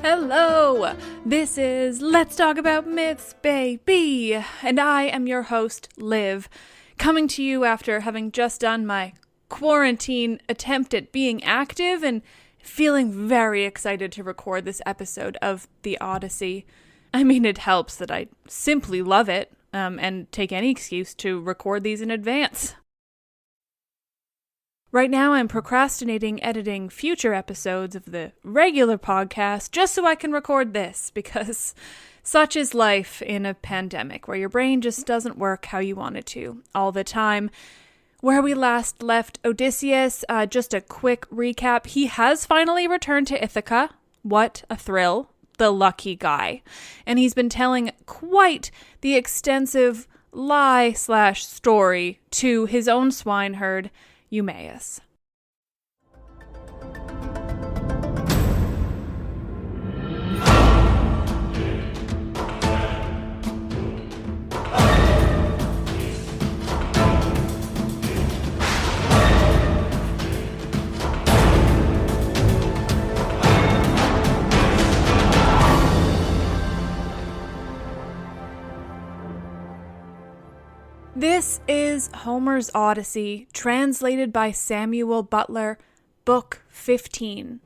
Hello! This is Let's Talk About Myths, baby! And I am your host, Liv, coming to you after having just done my quarantine attempt at being active and feeling very excited to record this episode of the Odyssey. I mean, it helps that I simply love it, and take any excuse to record these in advance. Right now, I'm procrastinating editing future episodes of the regular podcast just so I can record this, because such is life in a pandemic, where your brain just doesn't work how you want it to all the time. Where we last left Odysseus, just a quick recap, he has finally returned to Ithaca. What a thrill. The lucky guy. And he's been telling quite the extensive lie/story to his own swineherd, Eumaeus. This is Homer's Odyssey, translated by Samuel Butler, Book 15.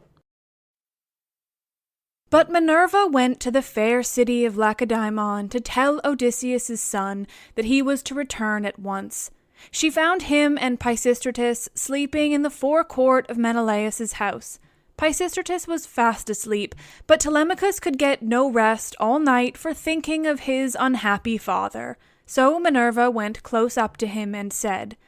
But Minerva went to the fair city of Lacedaemon to tell Odysseus' son that he was to return at once. She found him and Pisistratus sleeping in the forecourt of Menelaus' house. Pisistratus was fast asleep, but Telemachus could get no rest all night for thinking of his unhappy father. So Minerva went close up to him and said,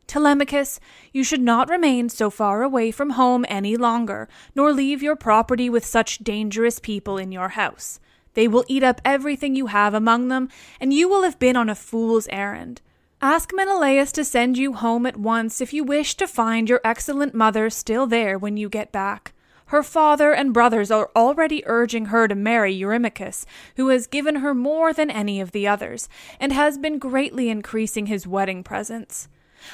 "Telemachus, you should not remain so far away from home any longer, nor leave your property with such dangerous people in your house. They will eat up everything you have among them, and you will have been on a fool's errand. Ask Menelaus to send you home at once if you wish to find your excellent mother still there when you get back. Her father and brothers are already urging her to marry Eurymachus, who has given her more than any of the others, and has been greatly increasing his wedding presents.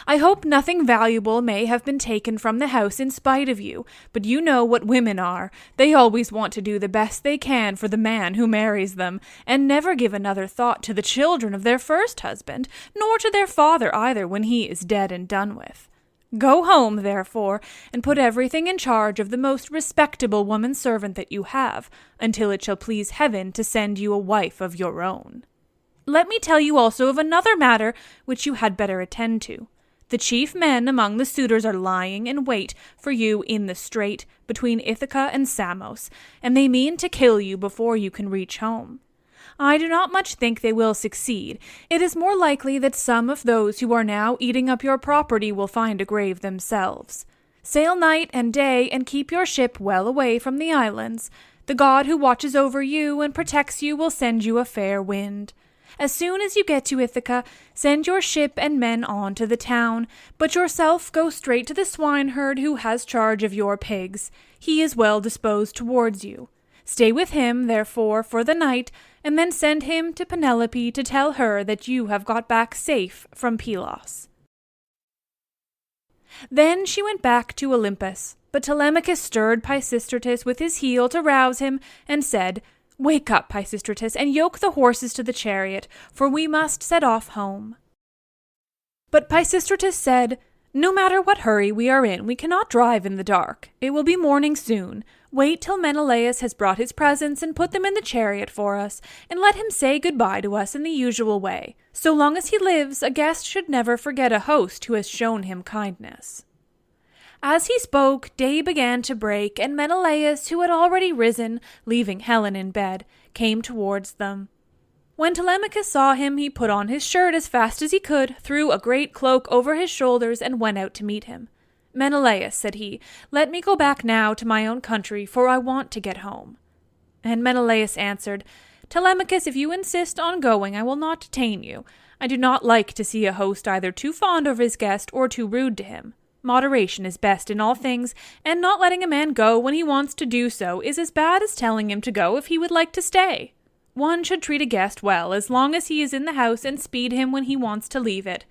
I hope nothing valuable may have been taken from the house in spite of you, but you know what women are. They always want to do the best they can for the man who marries them, and never give another thought to the children of their first husband, nor to their father either when he is dead and done with. Go home, therefore, and put everything in charge of the most respectable woman servant that you have, until it shall please heaven to send you a wife of your own. Let me tell you also of another matter which you had better attend to. The chief men among the suitors are lying in wait for you in the strait between Ithaca and Samos, and they mean to kill you before you can reach home. I do not much think they will succeed. It is more likely that some of those who are now eating up your property will find a grave themselves. Sail night and day and keep your ship well away from the islands. The god who watches over you and protects you will send you a fair wind. As soon as you get to Ithaca, send your ship and men on to the town, but yourself go straight to the swineherd who has charge of your pigs. He is well disposed towards you. Stay with him, therefore, for the night, and then send him to Penelope to tell her that you have got back safe from Pylos." Then she went back to Olympus, but Telemachus stirred Pisistratus with his heel to rouse him, and said, "Wake up, Pisistratus, and yoke the horses to the chariot, for we must set off home." But Pisistratus said, "No matter what hurry we are in, we cannot drive in the dark. It will be morning soon. Wait till Menelaus has brought his presents and put them in the chariot for us, and let him say goodbye to us in the usual way. So long as he lives, a guest should never forget a host who has shown him kindness." As he spoke, day began to break, and Menelaus, who had already risen, leaving Helen in bed, came towards them. When Telemachus saw him, he put on his shirt as fast as he could, threw a great cloak over his shoulders, and went out to meet him. "Menelaus," said he, "let me go back now to my own country, for I want to get home." And Menelaus answered, Telemachus, if you insist on going, I will not detain you. I do not like to see a host either too fond of his guest or too rude to him. Moderation is best in all things, and not letting a man go when he wants to do so is as bad as telling him to go if he would like to stay. One should treat a guest well as long as he is in the house and speed him when he wants to leave it.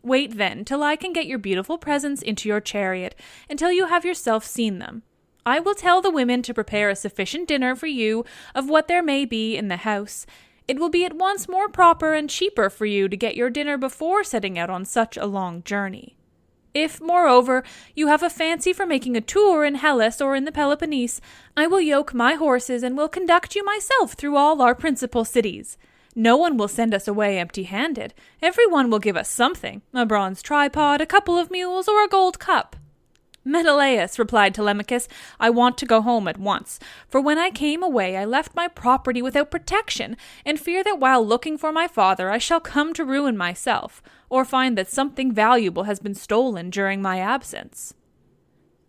Wait then till I can get your beautiful presents into your chariot, until you have yourself seen them. I will tell the women to prepare a sufficient dinner for you of what there may be in the house. It will be at once more proper and cheaper for you to get your dinner before setting out on such a long journey. If, moreover, you have a fancy for making a tour in Hellas or in the Peloponnese, I will yoke my horses and will conduct you myself through all our principal cities. No one will send us away empty-handed. Every one will give us something, a bronze tripod, a couple of mules, or a gold cup. Menelaus, replied Telemachus, I want to go home at once, for when I came away I left my property without protection, and fear that while looking for my father I shall come to ruin myself, or find that something valuable has been stolen during my absence.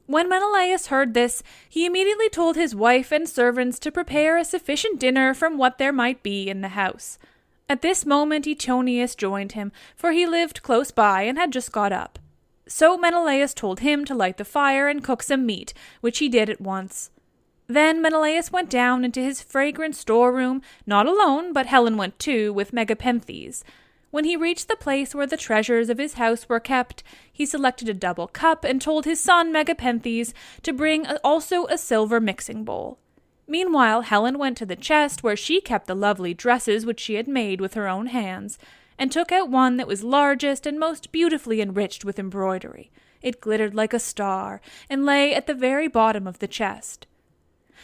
When Menelaus heard this, he immediately told his wife and servants to prepare a sufficient dinner from what there might be in the house. At this moment Eumaeus joined him, for he lived close by and had just got up. So Menelaus told him to light the fire and cook some meat, which he did at once. Then Menelaus went down into his fragrant storeroom, not alone, but Helen went too, with Megapenthes. When he reached the place where the treasures of his house were kept, he selected a double cup and told his son Megapenthes to bring also a silver mixing bowl. Meanwhile Helen went to the chest where she kept the lovely dresses which she had made with her own hands, and took out one that was largest and most beautifully enriched with embroidery. It glittered like a star, and lay at the very bottom of the chest.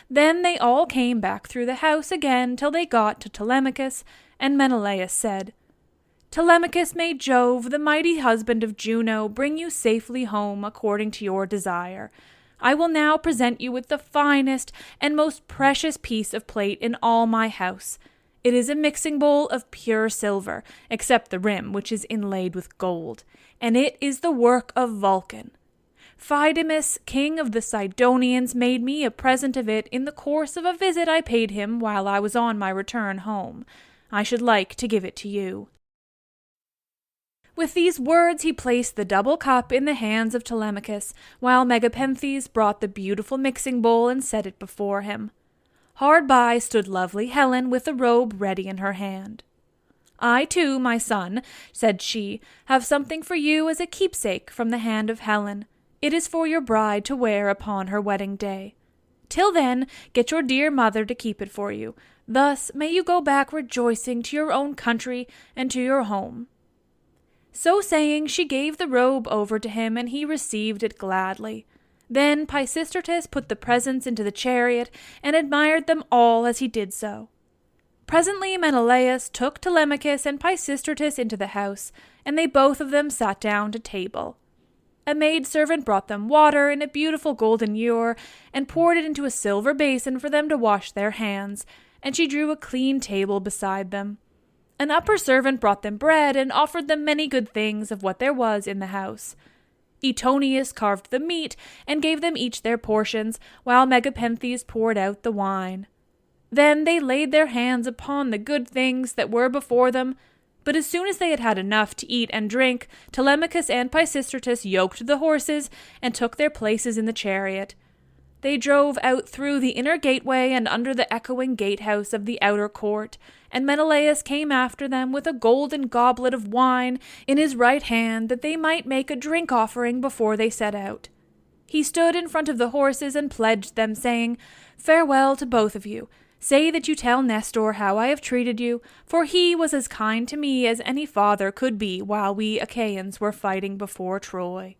Then they all came back through the house again till they got to Telemachus, and Menelaus said, Telemachus, may Jove, the mighty husband of Juno, bring you safely home according to your desire. I will now present you with the finest and most precious piece of plate in all my house. It is a mixing bowl of pure silver, except the rim, which is inlaid with gold, and it is the work of Vulcan. Phydimus, king of the Sidonians, made me a present of it in the course of a visit I paid him while I was on my return home. I should like to give it to you. With these words he placed the double cup in the hands of Telemachus, while Megapenthes brought the beautiful mixing bowl and set it before him. Hard by stood lovely Helen with the robe ready in her hand. I too, my son, said she, have something for you as a keepsake from the hand of Helen. It is for your bride to wear upon her wedding day. Till then, get your dear mother to keep it for you. Thus may you go back rejoicing to your own country and to your home. So saying, she gave the robe over to him, and he received it gladly. Then Pisistratus put the presents into the chariot, and admired them all as he did so. Presently Menelaus took Telemachus and Pisistratus into the house, and they both of them sat down to table. A maidservant brought them water in a beautiful golden ewer, and poured it into a silver basin for them to wash their hands, and she drew a clean table beside them. An upper servant brought them bread, and offered them many good things of what there was in the house. Eumaeus carved the meat, and gave them each their portions, while Megapenthes poured out the wine. Then they laid their hands upon the good things that were before them, but as soon as they had had enough to eat and drink, Telemachus and Pisistratus yoked the horses, and took their places in the chariot. They drove out through the inner gateway and under the echoing gatehouse of the outer court, and Menelaus came after them with a golden goblet of wine in his right hand, that they might make a drink offering before they set out. He stood in front of the horses and pledged them, saying, Farewell to both of you. Say that you tell Nestor how I have treated you, for he was as kind to me as any father could be while we Achaeans were fighting before Troy.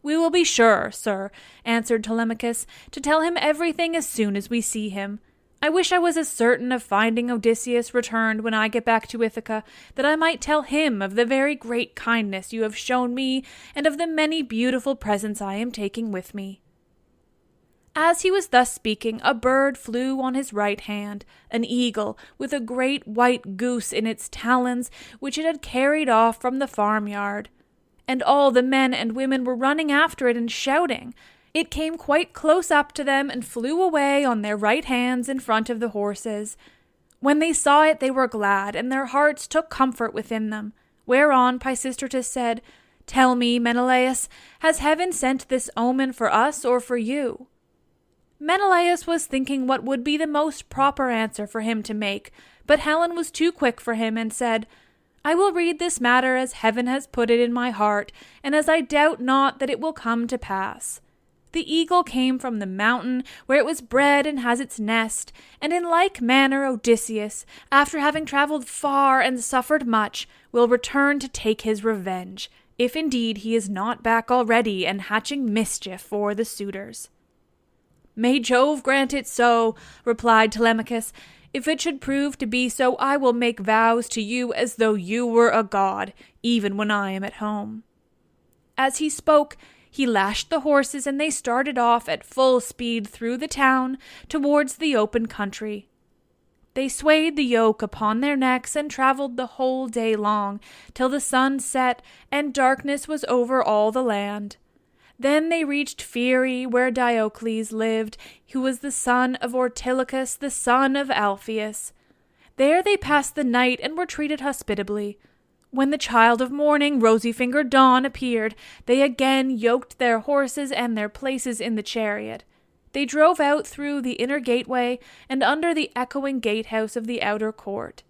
We will be sure, sir, answered Telemachus, to tell him everything as soon as we see him. I wish I was as certain of finding Odysseus returned when I get back to Ithaca, that I might tell him of the very great kindness you have shown me, and of the many beautiful presents I am taking with me. As he was thus speaking, a bird flew on his right hand, an eagle, with a great white goose in its talons, which it had carried off from the farmyard. And all the men and women were running after it and shouting. It came quite close up to them and flew away on their right hands in front of the horses. When they saw it, they were glad, and their hearts took comfort within them. Whereon Pisistratus said, "Tell me, Menelaus, has heaven sent this omen for us or for you?" Menelaus was thinking what would be the most proper answer for him to make, but Helen was too quick for him and said, "I will read this matter as heaven has put it in my heart, and as I doubt not that it will come to pass. The eagle came from the mountain where it was bred and has its nest, and in like manner Odysseus, after having traveled far and suffered much, will return to take his revenge, if indeed he is not back already and hatching mischief for the suitors." "May Jove grant it so," replied Telemachus. "If it should prove to be so, I will make vows to you as though you were a god, even when I am at home." As he spoke, he lashed the horses, and they started off at full speed through the town towards the open country. They swayed the yoke upon their necks and traveled the whole day long, till the sun set and darkness was over all the land. Then they reached Pheræ, where Diocles lived, who was the son of Ortilochus, the son of Alpheus. There they passed the night and were treated hospitably. When the child of morning, rosy-fingered Dawn, appeared, they again yoked their horses and their places in the chariot. They drove out through the inner gateway and under the echoing gatehouse of the outer court.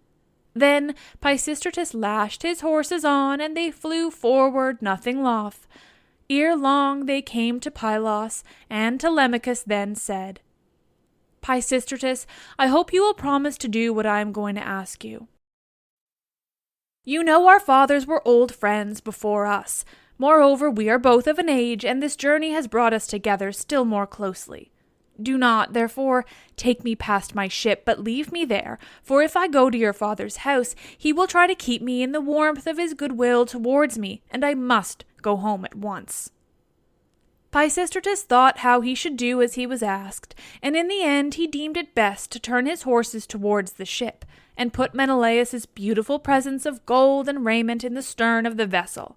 Then Pisistratus lashed his horses on, and they flew forward, nothing loth. Ere long they came to Pylos, and Telemachus then said, "Pisistratus, I hope you will promise to do what I am going to ask you. You know our fathers were old friends before us. Moreover, we are both of an age, and this journey has brought us together still more closely. Do not, therefore, take me past my ship, but leave me there, for if I go to your father's house, he will try to keep me in the warmth of his goodwill towards me, and I must go home at once." Pisistratus thought how he should do as he was asked, and in the end he deemed it best to turn his horses towards the ship, and put Menelaus's beautiful presents of gold and raiment in the stern of the vessel.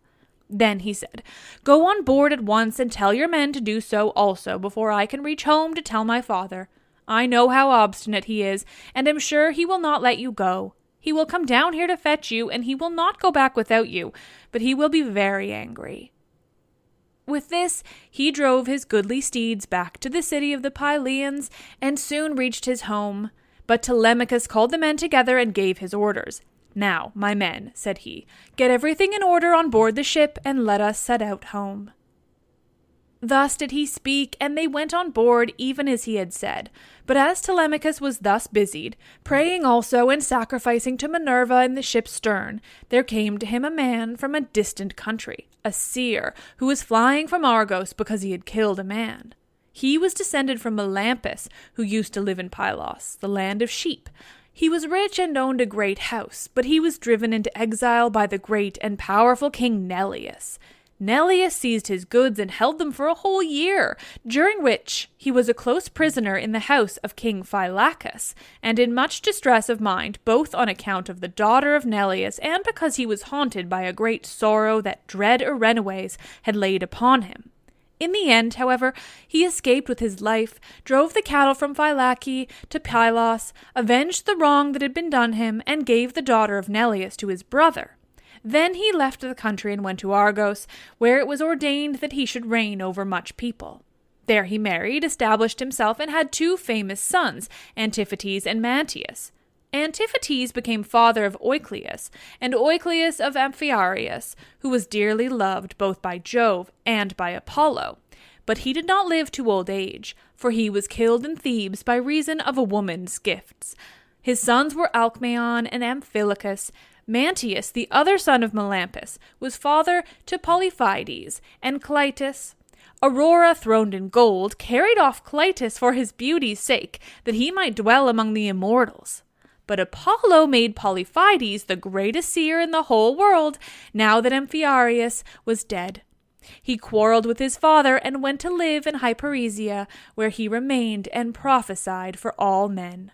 Then he said, "Go on board at once and tell your men to do so also before I can reach home to tell my father. I know how obstinate he is, and am sure he will not let you go. He will come down here to fetch you, and he will not go back without you, but he will be very angry." With this, he drove his goodly steeds back to the city of the Pylians, and soon reached his home. But Telemachus called the men together and gave his orders. "Now, my men," said he, "get everything in order on board the ship, and let us set out home." Thus did he speak, and they went on board even as he had said. But as Telemachus was thus busied, praying also and sacrificing to Minerva in the ship's stern, there came to him a man from a distant country, a seer, who was flying from Argos because he had killed a man. He was descended from Melampus, who used to live in Pylos, the land of sheep. He was rich and owned a great house, but he was driven into exile by the great and powerful king Neleus. Neleus seized his goods and held them for a whole year, during which he was a close prisoner in the house of King Phylacus, and in much distress of mind, both on account of the daughter of Neleus and because he was haunted by a great sorrow that dread Erinees had laid upon him. In the end, however, he escaped with his life, drove the cattle from Phylace to Pylos, avenged the wrong that had been done him, and gave the daughter of Neleus to his brother. Then he left the country and went to Argos, where it was ordained that he should reign over much people. There he married, established himself, and had 2 famous sons, Antiphates and Mantius. Antiphates became father of Oicleus, and Oicleus of Amphiaraus, who was dearly loved both by Jove and by Apollo. But he did not live to old age, for he was killed in Thebes by reason of a woman's gifts. His sons were Alcmaeon and Amphilochus. Mantius, the other son of Melampus, was father to Polyphides, and Clytus. Aurora, throned in gold, carried off Clytus for his beauty's sake, that he might dwell among the immortals. But Apollo made Polyphides the greatest seer in the whole world, now that Amphiaraus was dead. He quarreled with his father and went to live in Hyperesia, where he remained and prophesied for all men.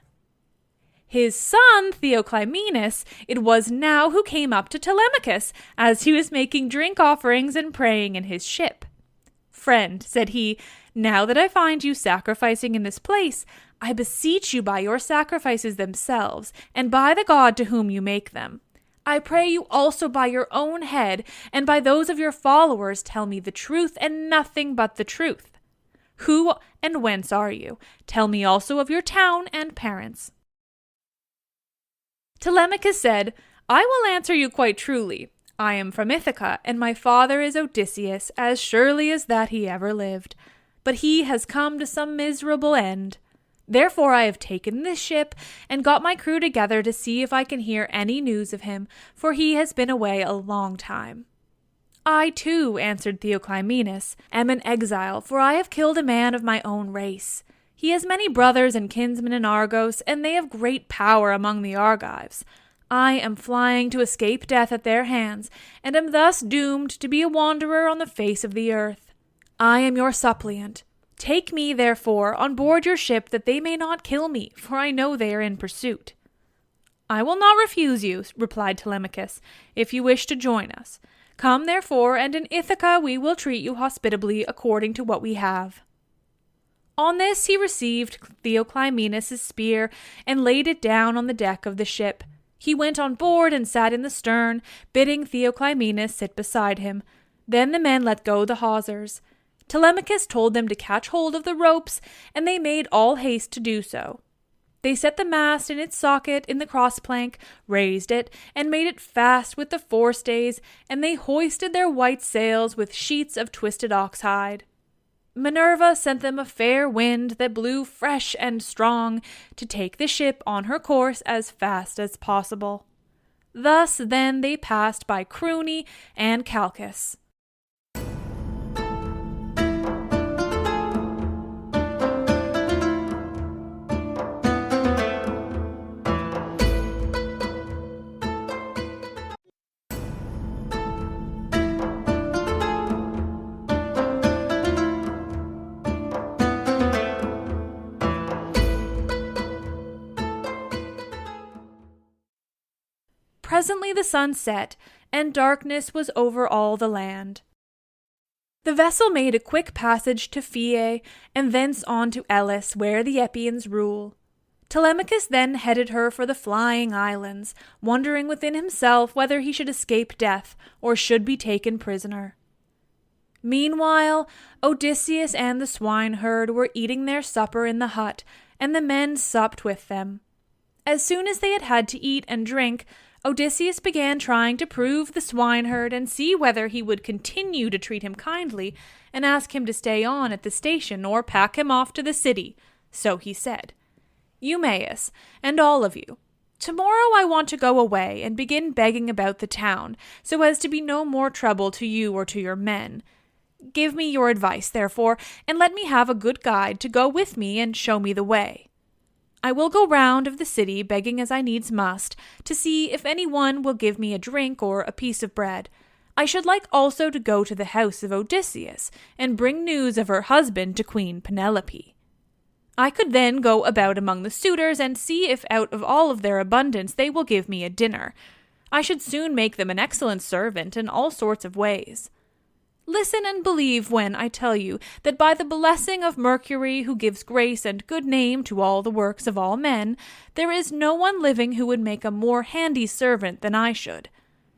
His son, Theoclymenus, it was now who came up to Telemachus, as he was making drink offerings and praying in his ship. "Friend," said he, Now that I find you sacrificing in this place, I beseech you by your sacrifices themselves, and by the God to whom you make them. I pray you also by your own head, and by those of your followers, tell me the truth and nothing but the truth. Who and whence are you? Tell me also of your town and parents." Telemachus said, "I will answer you quite truly. I am from Ithaca, and my father is Odysseus, as surely as that he ever lived. But he has come to some miserable end. Therefore I have taken this ship, and got my crew together to see if I can hear any news of him, for he has been away a long time." "I too," answered Theoclymenus, "am an exile, for I have killed a man of my own race. He has many brothers and kinsmen in Argos, and they have great power among the Argives. I am flying to escape death at their hands, and am thus doomed to be a wanderer on the face of the earth. I am your suppliant. Take me, therefore, on board your ship, that they may not kill me, for I know they are in pursuit." "I will not refuse you," replied Telemachus, "if you wish to join us. Come, therefore, and in Ithaca we will treat you hospitably according to what we have." On this he received Theoclymenus' spear, and laid it down on the deck of the ship. He went on board and sat in the stern, bidding Theoclymenus sit beside him. Then the men let go the hawsers. Telemachus told them to catch hold of the ropes, and they made all haste to do so. They set the mast in its socket in the crossplank, raised it, and made it fast with the forestays, and they hoisted their white sails with sheets of twisted oxhide. Minerva sent them a fair wind that blew fresh and strong, to take the ship on her course as fast as possible. Thus then they passed by Cruni and Chalcis. Presently the sun set, and darkness was over all the land. The vessel made a quick passage to Phyae, and thence on to Elis, where the Epeans rule. Telemachus then headed her for the flying islands, wondering within himself whether he should escape death, or should be taken prisoner. Meanwhile, Odysseus and the swineherd were eating their supper in the hut, and the men supped with them. As soon as they had had to eat and drink, Odysseus began trying to prove the swineherd and see whether he would continue to treat him kindly and ask him to stay on at the station or pack him off to the city. So he said, "Eumaeus, and all of you, tomorrow I want to go away and begin begging about the town, so as to be no more trouble to you or to your men. Give me your advice, therefore, and let me have a good guide to go with me and show me the way. I will go round of the city, begging as I needs must, to see if any one will give me a drink or a piece of bread. I should like also to go to the house of Odysseus, and bring news of her husband to Queen Penelope. I could then go about among the suitors, and see if out of all of their abundance they will give me a dinner. I should soon make them an excellent servant in all sorts of ways. Listen and believe when I tell you that by the blessing of Mercury, who gives grace and good name to all the works of all men, there is no one living who would make a more handy servant than I should.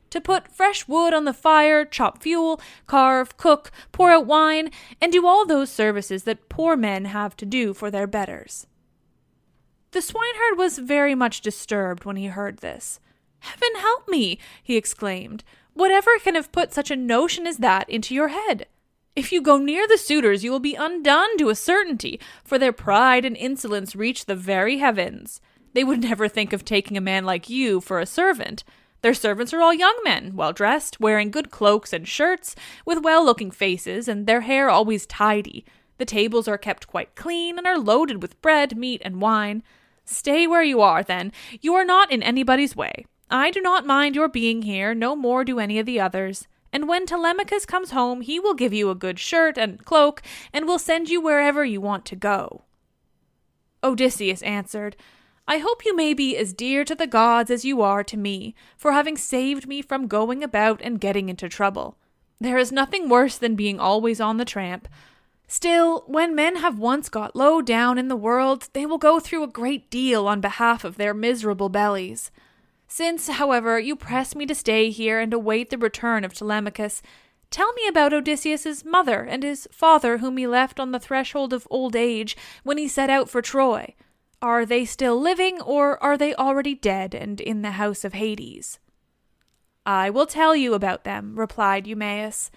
To put fresh wood on the fire, chop fuel, carve, cook, pour out wine, and do all those services that poor men have to do for their betters." The swineherd was very much disturbed when he heard this. "Heaven help me!" he exclaimed. "Whatever can have put such a notion as that into your head? If you go near the suitors, you will be undone to a certainty, for their pride and insolence reach the very heavens. They would never think of taking a man like you for a servant. Their servants are all young men, well-dressed, wearing good cloaks and shirts, with well-looking faces, and their hair always tidy. The tables are kept quite clean, and are loaded with bread, meat, and wine. Stay where you are, then. You are not in anybody's way. I do not mind your being here, no more do any of the others. And when Telemachus comes home, he will give you a good shirt and cloak, and will send you wherever you want to go." Odysseus answered, "I hope you may be as dear to the gods as you are to me, for having saved me from going about and getting into trouble. There is nothing worse than being always on the tramp. Still, when men have once got low down in the world, they will go through a great deal on behalf of their miserable bellies. Since, however, you press me to stay here and await the return of Telemachus, tell me about Odysseus's mother and his father whom he left on the threshold of old age when he set out for Troy. Are they still living, or are they already dead and in the house of Hades?" "I will tell you about them," replied Eumaeus.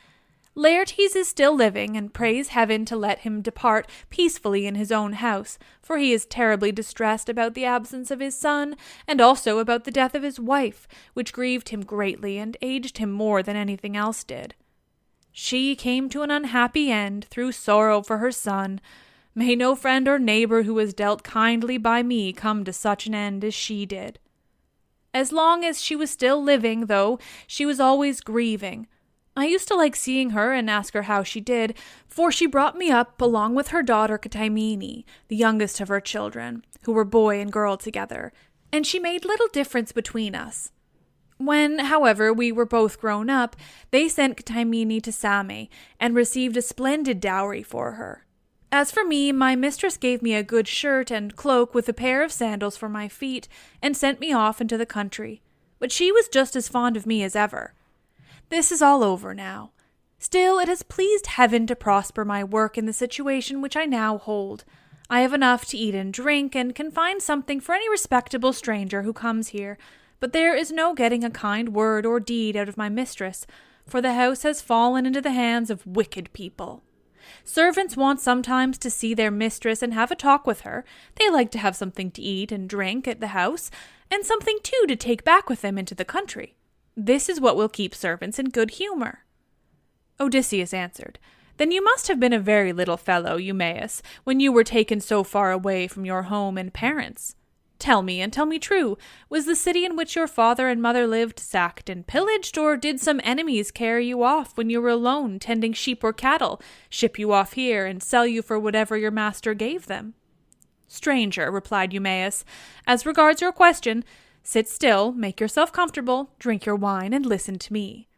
"Laertes is still living, and prays heaven to let him depart peacefully in his own house, for he is terribly distressed about the absence of his son, and also about the death of his wife, which grieved him greatly and aged him more than anything else did. She came to an unhappy end through sorrow for her son. May no friend or neighbor who was dealt kindly by me come to such an end as she did. As long as she was still living, though, she was always grieving. I used to like seeing her and ask her how she did, for she brought me up along with her daughter Ctymene, the youngest of her children, who were boy and girl together, and she made little difference between us. When, however, we were both grown up, they sent Ctymene to Same, and received a splendid dowry for her. As for me, my mistress gave me a good shirt and cloak with a pair of sandals for my feet, and sent me off into the country. But she was just as fond of me as ever. This is all over now. Still, it has pleased heaven to prosper my work in the situation which I now hold. I have enough to eat and drink, and can find something for any respectable stranger who comes here, but there is no getting a kind word or deed out of my mistress, for the house has fallen into the hands of wicked people. Servants want sometimes to see their mistress and have a talk with her. They like to have something to eat and drink at the house, and something too to take back with them into the country. This is what will keep servants in good humor." Odysseus answered, "Then you must have been a very little fellow, Eumaeus, when you were taken so far away from your home and parents. Tell me, and tell me true, was the city in which your father and mother lived sacked and pillaged, or did some enemies carry you off when you were alone tending sheep or cattle, ship you off here, and sell you for whatever your master gave them?" "Stranger," replied Eumaeus, "as regards your question, sit still, make yourself comfortable, drink your wine, and listen to me.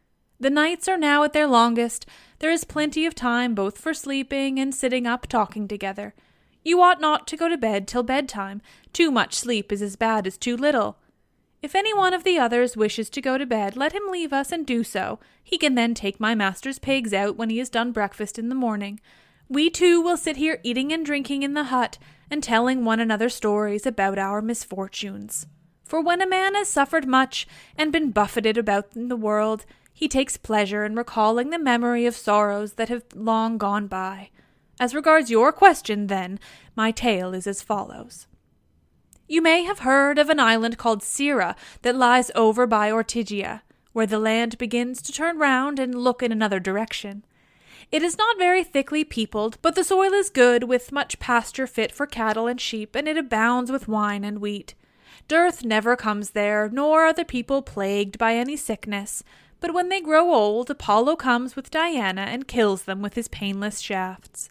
The nights are now at their longest. There is plenty of time both for sleeping and sitting up talking together. You ought not to go to bed till bedtime. Too much sleep is as bad as too little. If any one of the others wishes to go to bed, let him leave us and do so. He can then take my master's pigs out when he has done breakfast in the morning. We two will sit here eating and drinking in the hut, and telling one another stories about our misfortunes. For when a man has suffered much and been buffeted about in the world, he takes pleasure in recalling the memory of sorrows that have long gone by. As regards your question, then, my tale is as follows. You may have heard of an island called Syra that lies over by Ortygia, where the land begins to turn round and look in another direction. It is not very thickly peopled, but the soil is good, with much pasture fit for cattle and sheep, and it abounds with wine and wheat. Dearth never comes there, nor are the people plagued by any sickness, but when they grow old, Apollo comes with Diana and kills them with his painless shafts.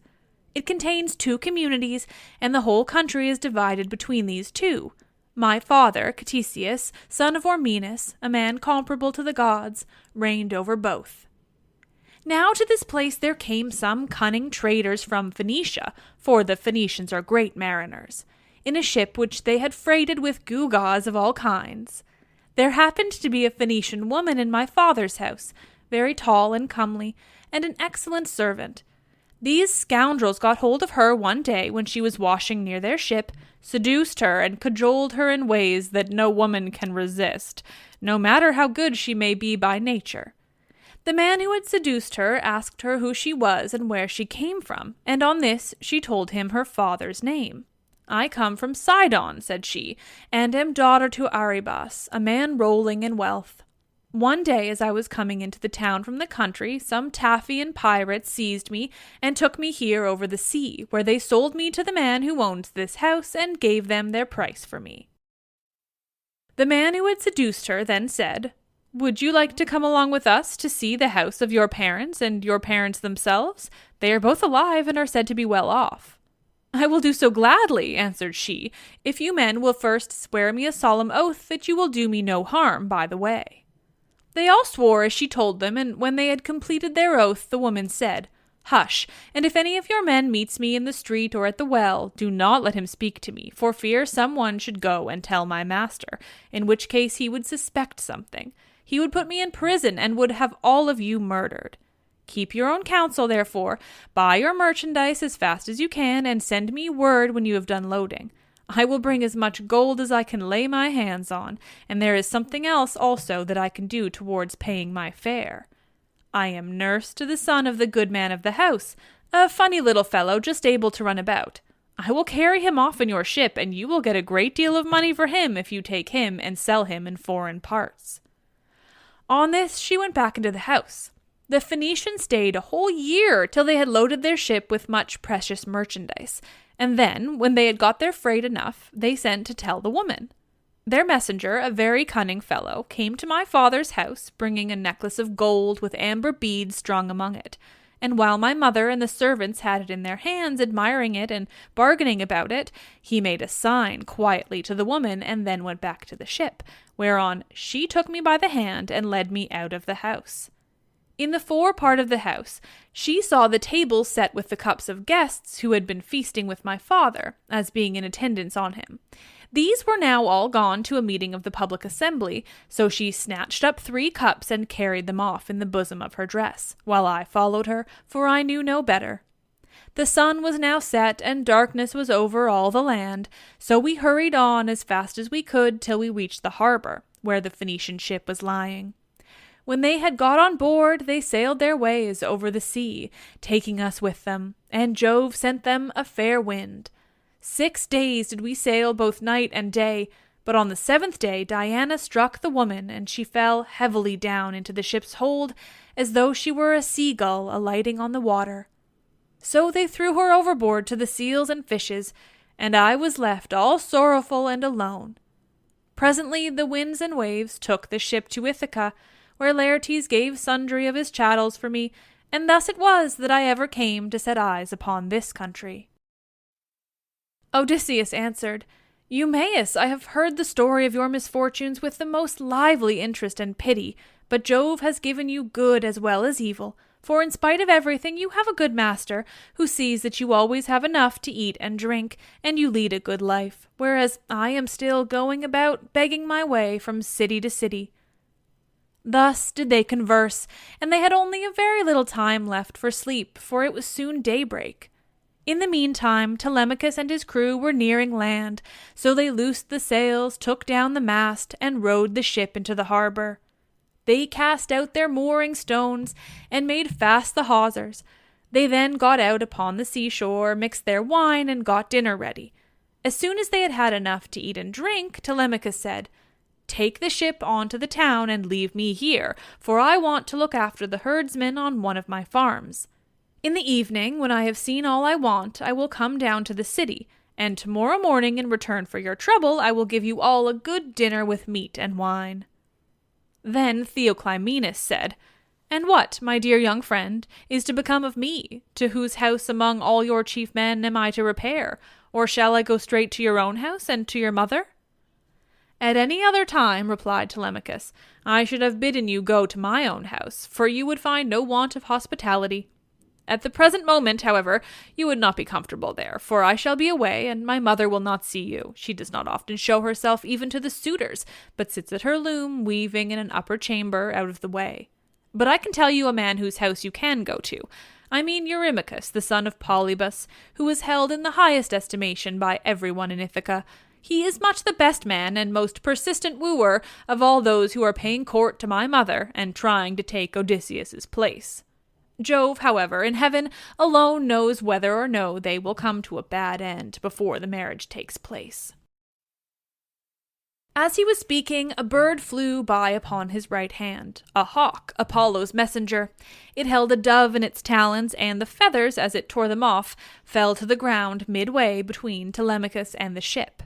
It contains 2 communities, and the whole country is divided between these 2. My father, Ctesias, son of Ormenus, a man comparable to the gods, reigned over both. Now to this place there came some cunning traders from Phoenicia, for the Phoenicians are great mariners, in a ship which they had freighted with gewgaws of all kinds. There happened to be a Phoenician woman in my father's house, very tall and comely, and an excellent servant. These scoundrels got hold of her one day when she was washing near their ship, seduced her, and cajoled her in ways that no woman can resist, no matter how good she may be by nature. The man who had seduced her asked her who she was and where she came from, and on this she told him her father's name. "I come from Sidon," said she, "and am daughter to Arybas, a man rolling in wealth. One day as I was coming into the town from the country, some Taphian pirates seized me and took me here over the sea, where they sold me to the man who owns this house and gave them their price for me." The man who had seduced her then said, "Would you like to come along with us to see the house of your parents and your parents themselves? They are both alive and are said to be well off." "I will do so gladly," answered she, "if you men will first swear me a solemn oath that you will do me no harm by the way." They all swore as she told them, and when they had completed their oath, the woman said, Hush, and if any of your men meets me in the street or at the well, do not let him speak to me, for fear someone should go and tell my master, in which case he would suspect something. He would put me in prison and would have all of you murdered. Keep your own counsel, therefore. Buy your merchandise as fast as you can, and send me word when you have done loading. I will bring as much gold as I can lay my hands on, and there is something else also that I can do towards paying my fare. I am nurse to the son of the good man of the house, a funny little fellow just able to run about. I will carry him off in your ship, and you will get a great deal of money for him if you take him and sell him in foreign parts." On this she went back into the house. The Phoenicians stayed a whole year till they had loaded their ship with much precious merchandise, and then, when they had got their freight enough, they sent to tell the woman. Their messenger, a very cunning fellow, came to my father's house, bringing a necklace of gold with amber beads strung among it, and while my mother and the servants had it in their hands, admiring it and bargaining about it, he made a sign quietly to the woman and then went back to the ship, whereon she took me by the hand and led me out of the house. In the fore part of the house, she saw the tables set with the cups of guests who had been feasting with my father, as being in attendance on him. These were now all gone to a meeting of the public assembly, so she snatched up 3 cups and carried them off in the bosom of her dress, while I followed her, for I knew no better. The sun was now set, and darkness was over all the land, so we hurried on as fast as we could till we reached the harbor, where the Phoenician ship was lying. When they had got on board, they sailed their ways over the sea, taking us with them, and Jove sent them a fair wind. 6 days did we sail both night and day, but on the 7th day Diana struck the woman, and she fell heavily down into the ship's hold, as though she were a seagull alighting on the water. So they threw her overboard to the seals and fishes, and I was left all sorrowful and alone. Presently the winds and waves took the ship to Ithaca, where Laertes gave sundry of his chattels for me, and thus it was that I ever came to set eyes upon this country. Odysseus answered, "Eumaeus, I have heard the story of your misfortunes with the most lively interest and pity, but Jove has given you good as well as evil, for in spite of everything you have a good master, who sees that you always have enough to eat and drink, and you lead a good life, whereas I am still going about begging my way from city to city." Thus did they converse, and they had only a very little time left for sleep, for it was soon daybreak. In the meantime, Telemachus and his crew were nearing land, so they loosed the sails, took down the mast, and rowed the ship into the harbor. They cast out their mooring stones, and made fast the hawsers. They then got out upon the seashore, mixed their wine, and got dinner ready. As soon as they had had enough to eat and drink, Telemachus said, "Take the ship on to the town and leave me here, for I want to look after the herdsmen on one of my farms. In the evening, when I have seen all I want, I will come down to the city, and tomorrow morning, in return for your trouble, I will give you all a good dinner with meat and wine." Then Theoclymenus said, "And what, my dear young friend, is to become of me? To whose house among all your chief men am I to repair? Or shall I go straight to your own house and to your mother?" "At any other time," replied Telemachus, "I should have bidden you go to my own house, for you would find no want of hospitality. At the present moment, however, you would not be comfortable there, for I shall be away, and my mother will not see you. She does not often show herself even to the suitors, but sits at her loom, weaving in an upper chamber out of the way. But I can tell you a man whose house you can go to. I mean Eurymachus, the son of Polybus, who is held in the highest estimation by everyone in Ithaca. He is much the best man and most persistent wooer of all those who are paying court to my mother and trying to take Odysseus's place. Jove, however, in heaven alone knows whether or no they will come to a bad end before the marriage takes place." As he was speaking, a bird flew by upon his right hand, a hawk, Apollo's messenger. It held a dove in its talons, and the feathers, as it tore them off, fell to the ground midway between Telemachus and the ship.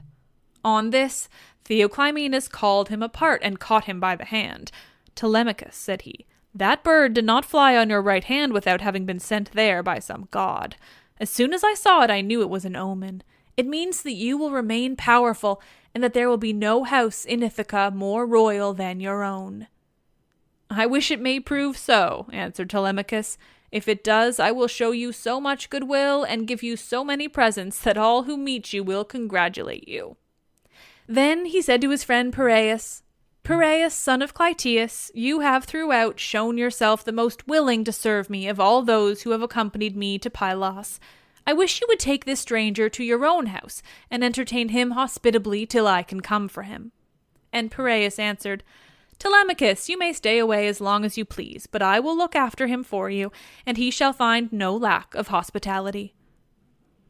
On this, Theoclymenus called him apart and caught him by the hand. "Telemachus," said he, "that bird did not fly on your right hand without having been sent there by some god. As soon as I saw it, I knew it was an omen. It means that you will remain powerful, and that there will be no house in Ithaca more royal than your own." "I wish it may prove so," answered Telemachus, If it does, I will show you so much goodwill and give you so many presents that all who meet you will congratulate you." Then he said to his friend Piraeus, "Piraeus, son of Clytius, you have throughout shown yourself the most willing to serve me of all those who have accompanied me to Pylos. I wish you would take this stranger to your own house and entertain him hospitably till I can come for him." And Piraeus answered, "Telemachus, you may stay away as long as you please, but I will look after him for you, and he shall find no lack of hospitality."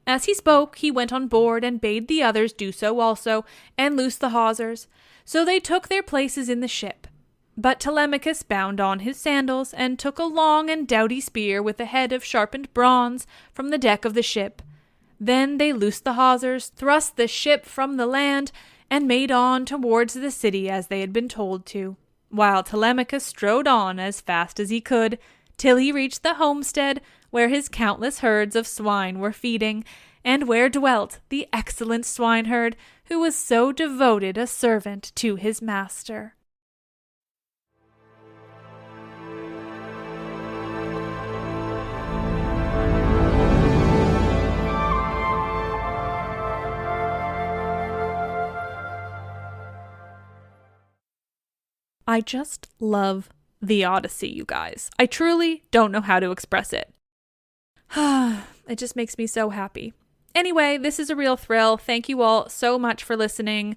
As he spoke, he went on board and bade the others do so also, and loose the hawsers. So they took their places in the ship. But Telemachus bound on his sandals, and took a long and doughty spear with a head of sharpened bronze from the deck of the ship. Then they loosed the hawsers, thrust the ship from the land, and made on towards the city as they had been told to, while Telemachus strode on as fast as he could, till he reached the homestead where his countless herds of swine were feeding, and where dwelt the excellent swineherd, who was so devoted a servant to his master. I just love the Odyssey, you guys. I truly don't know how to express it. It just makes me so happy. Anyway, this is a real thrill. Thank you all so much for listening.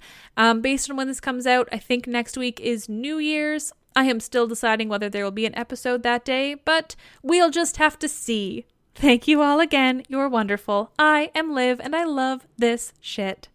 Based on when this comes out, I think next week is New Year's. I am still deciding whether there will be an episode that day, but we'll just have to see. Thank you all again. You're wonderful. I am Liv, and I love this shit.